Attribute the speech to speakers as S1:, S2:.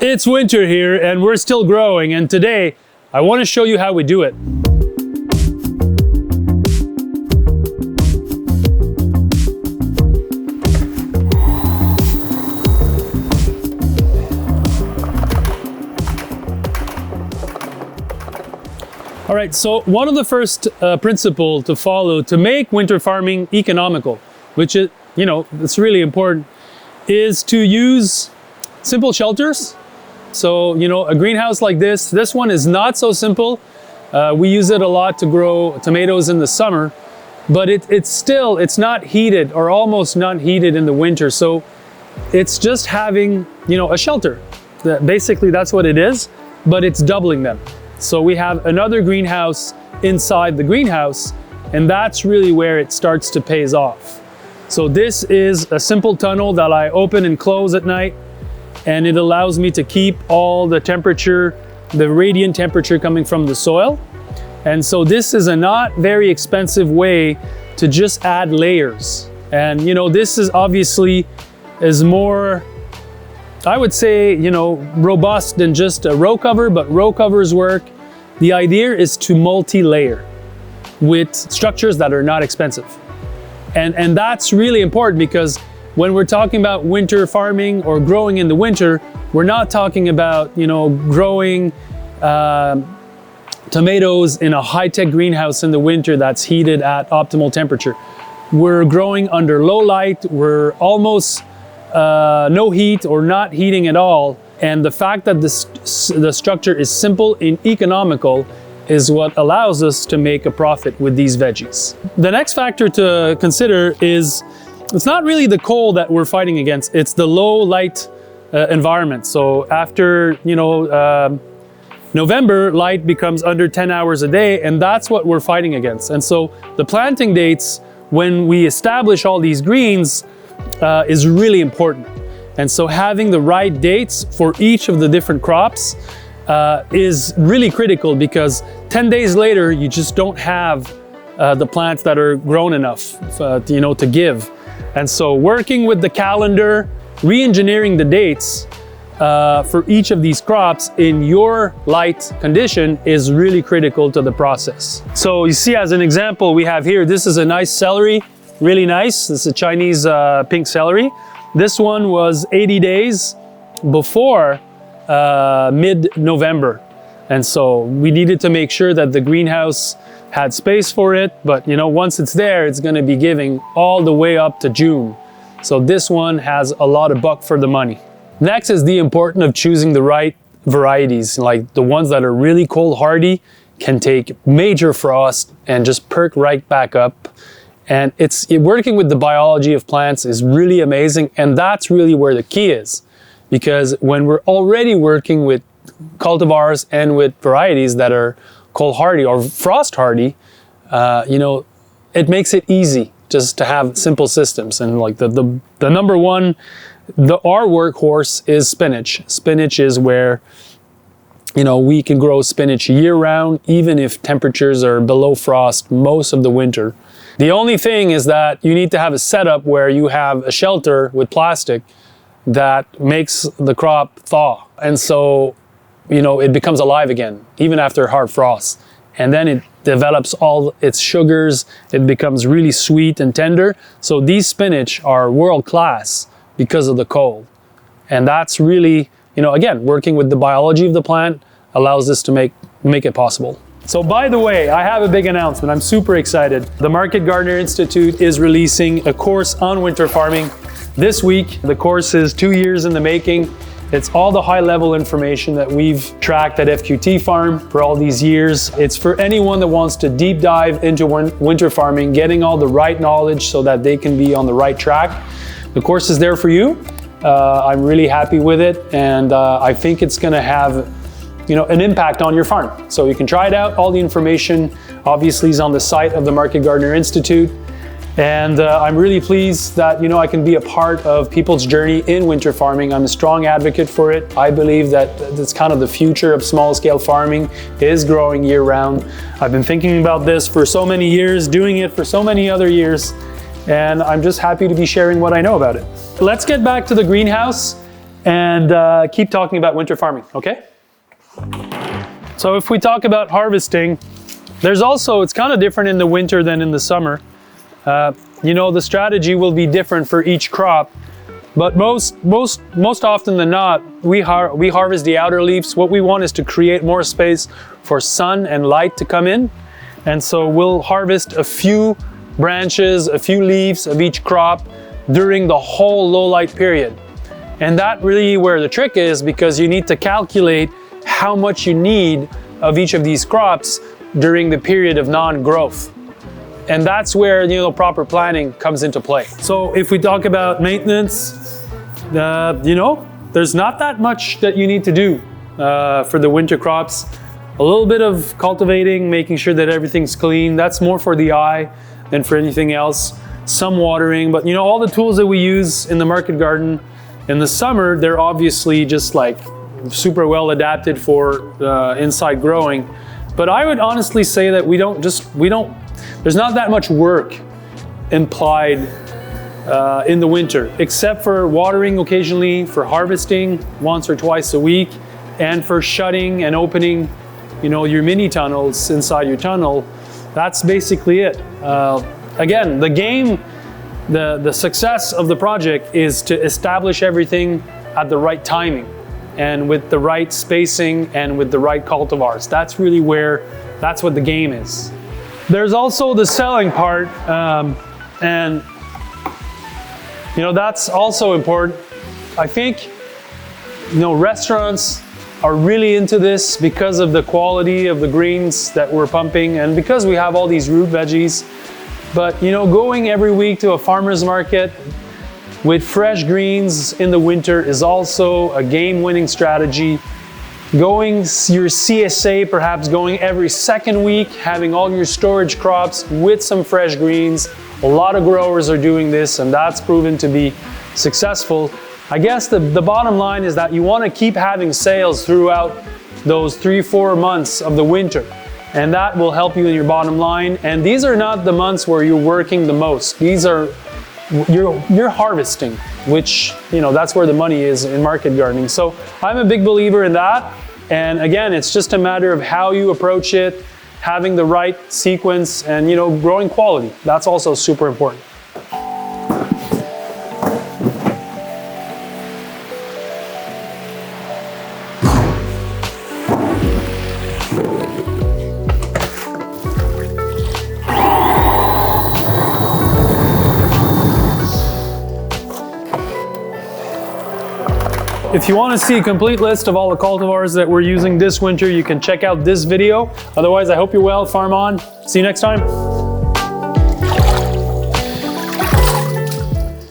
S1: It's winter here and we're still growing, and today I want to show you how we do it. All right, so one of the first principles to follow to make winter farming economical, which is, it's really important, is to use simple shelters. So, a greenhouse like this one is not so simple. We use it a lot to grow tomatoes in the summer, but it's not heated or almost not heated in the winter. So it's just having, a shelter. Basically, that's what it is, but it's doubling them. So we have another greenhouse inside the greenhouse, and that's really where it starts to pay off. So this is a simple tunnel that I open and close at night, and it allows me to keep all the temperature, the radiant temperature coming from the soil. And so this is a not very expensive way to just add layers. And this is obviously more, I would say, robust than just a row cover, but row covers work. The idea is to multi-layer with structures that are not expensive. And that's really important, because when we're talking about winter farming or growing in the winter, we're not talking about, growing tomatoes in a high-tech greenhouse in the winter that's heated at optimal temperature. We're growing under low light, we're almost no heat or not heating at all. And the fact that the structure is simple and economical is what allows us to make a profit with these veggies. The next factor to consider is, it's not really the cold that we're fighting against, it's the low light environment. So after, November, light becomes under 10 hours a day, and that's what we're fighting against. And so the planting dates, when we establish all these greens, is really important. And so having the right dates for each of the different crops is really critical, because 10 days later, you just don't have the plants that are grown enough, to give. And so working with the calendar, re-engineering the dates for each of these crops in your light condition is really critical to the process. So you see, as an example, we have here, this is a nice celery, really nice. This is a Chinese pink celery. This one was 80 days before mid-November. And so we needed to make sure that the greenhouse had space for it, but once it's there, it's going to be giving all the way up to June. So this one has a lot of buck for the money. Next is the importance of choosing the right varieties, like the ones that are really cold hardy, can take major frost and just perk right back up. And working with the biology of plants is really amazing, and that's really where the key is. Because when we're already working with cultivars and with varieties that are cold hardy or frost hardy, it makes it easy just to have simple systems. And like the number one, our workhorse is spinach. Spinach is where, we can grow spinach year round, even if temperatures are below frost most of the winter. The only thing is that you need to have a setup where you have a shelter with plastic that makes the crop thaw. And so, it becomes alive again, even after hard frost. And then it develops all its sugars. It becomes really sweet and tender. So these spinach are world class because of the cold. And that's really, again, working with the biology of the plant allows us to make it possible. So by the way, I have a big announcement. I'm super excited. The Market Gardener Institute is releasing a course on winter farming this week. The course is 2 years in the making. It's all the high-level information that we've tracked at FQT Farm for all these years. It's for anyone that wants to deep dive into winter farming, getting all the right knowledge so that they can be on the right track. The course is there for you. I'm really happy with it, and I think it's going to have an impact on your farm. So you can try it out. All the information obviously is on the site of the Market Gardener Institute. And I'm really pleased that I can be a part of people's journey in winter farming. I'm a strong advocate for it. I believe that it's kind of the future of small scale farming is growing year round. I've been thinking about this for so many years, doing it for so many other years, and I'm just happy to be sharing what I know about it. Let's get back to the greenhouse and keep talking about winter farming, okay? So if we talk about harvesting, it's kind of different in the winter than in the summer. You know, the strategy will be different for each crop, but most often than not, we harvest the outer leaves. What we want is to create more space for sun and light to come in. And so we'll harvest a few branches, a few leaves of each crop during the whole low light period. And that really where the trick is, because you need to calculate how much you need of each of these crops during the period of non-growth. And that's where, you know, proper planning comes into play. So if we talk about maintenance, you know, there's not that much that you need to do for the winter crops. A little bit of cultivating, making sure that everything's clean. That's more for the eye than for anything else. Some watering, but you know, all the tools that we use in the market garden in the summer, they're obviously just like super well adapted for inside growing. But I would honestly say that there's not that much work implied in the winter, except for watering occasionally, for harvesting once or twice a week, and for shutting and opening, you know, your mini tunnels inside your tunnel. That's basically it. Again, the success of the project is to establish everything at the right timing and with the right spacing and with the right cultivars. That's really that's what the game is. There's also the selling part, and you know, that's also important. I think, you know, restaurants are really into this because of the quality of the greens that we're pumping and because we have all these root veggies. But you know, going every week to a farmer's market with fresh greens in the winter is also a game-winning strategy. Going your CSA, perhaps going every second week, having all your storage crops with some fresh greens. A lot of growers are doing this, and that's proven to be successful. I guess the bottom line is that you want to keep having sales throughout those 3-4 months of the winter, and that will help you in your bottom line. And these are not the months where you're working the most. These are you're harvesting, which, you know, that's where the money is in market gardening. So I'm a big believer in that. And again, it's just a matter of how you approach it, having the right sequence, and, you know, growing quality. That's also super important. If you want to see a complete list of all the cultivars that we're using this winter, you can check out this video. Otherwise, I hope you're well, farm on. See you next time.